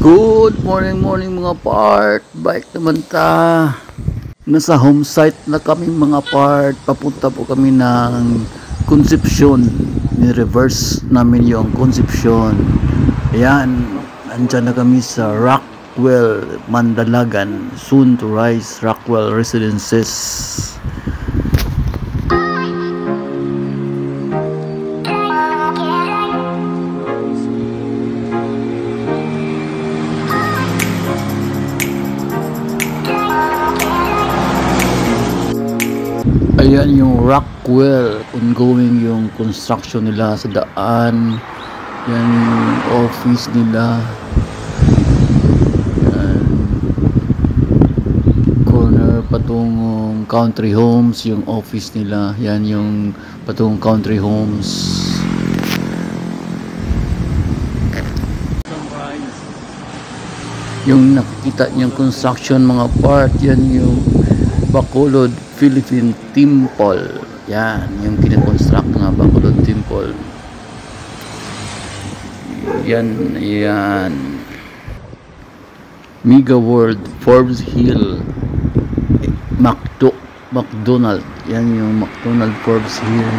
Good morning mga part. Bike naman ta. Nasa home site na kami mga part. Papunta po kami ng Concepcion. Ni-reverse namin yung Concepcion. Ayan, andyan na kami sa Rockwell, Mandalagan. Soon to rise Rockwell Residences. Ayan yung Rockwell, ongoing yung construction nila sa daan. Yan yung office nila. Yan. Corner patungong Country Homes yung office nila. Yan yung patungong Country Homes. Yung nakikita niyang construction mga part, yan yung Bacolod Philippine Temple. Yan, yung kinakonstruct nga Bacolod Temple. Yan, yan. Mega World, Forbes Hill, McDonald. Yan yung McDonald Forbes Hill.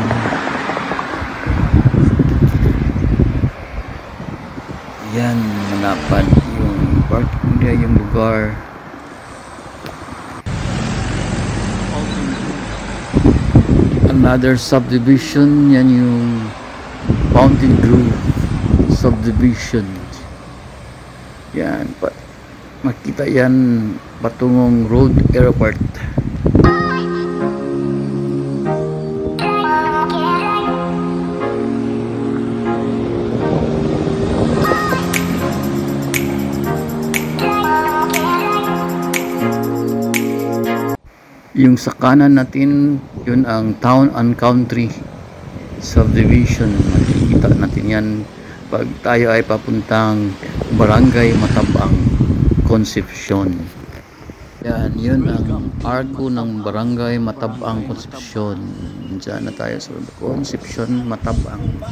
Yan, malapad yung parking niya, yung lugar. Another subdivision, yan yung Fountain Grove subdivision. Yan, makita yan patungong Road Airport. Yung sa kanan natin, yun ang Town and Country subdivision. Makikita natin yan pag tayo ay papuntang Barangay Matabang, Concepcion. Yan, yun ang arko ng Barangay Matabang, Concepcion. Diyan na tayo sa Concepcion, Matabang.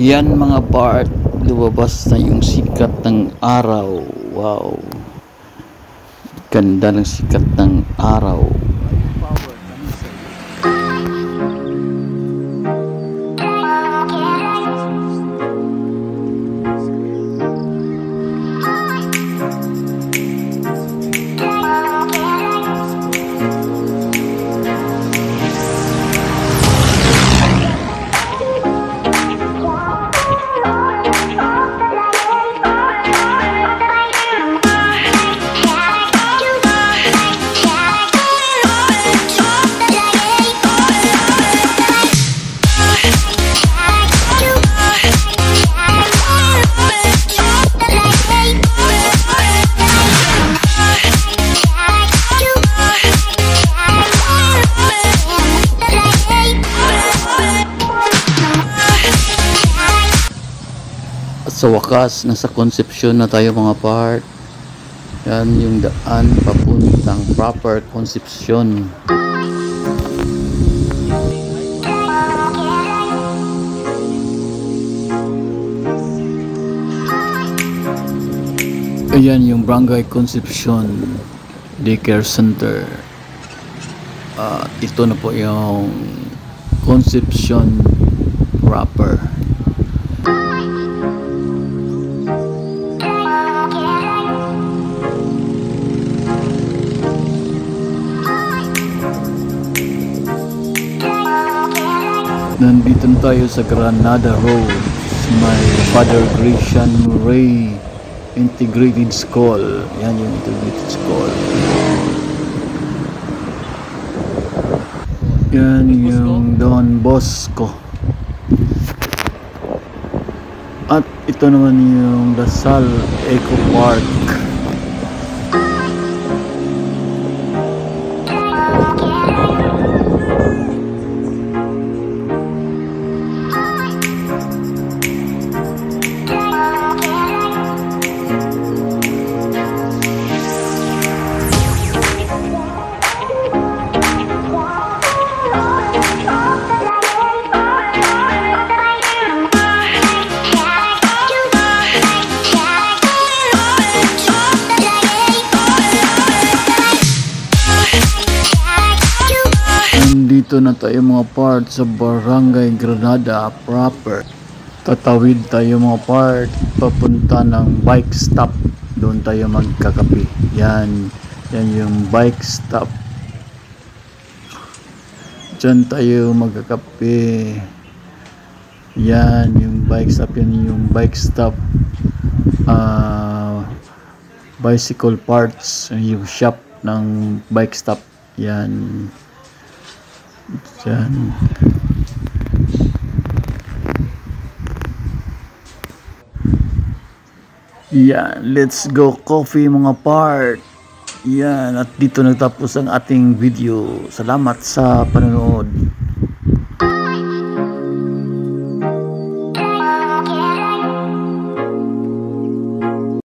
Yan mga part, lumabas na yung sikat ng araw. Wow, ganda ng sikat ng araw. Sa wakas, nasa Concepcion na tayo mga part. Yan yung daan papuntang proper Concepcion. Ayan yung Barangay Concepcion Daycare Center. Ito na po yung Concepcion proper. Nandito tayo sa Granada Road, may Father Gratian Ray Integrated School. Yan yung Integrated School. Yan yung Don Bosco. At ito naman yung Lasal Eco Park. Dito na tayo mga part sa Barangay Granada proper. Tatawid tayo mga part papunta ng bike stop. Doon tayo magkakape. Yan yung bike stop. Diyan tayo magkakape. Yan yung bike stop. Yan yung bike stop. Bicycle parts. Yung shop ng bike stop. Yan. Diyan. Yan, let's go coffee mga part. Yan, at dito nagtapos ang ating video. Salamat sa panonood.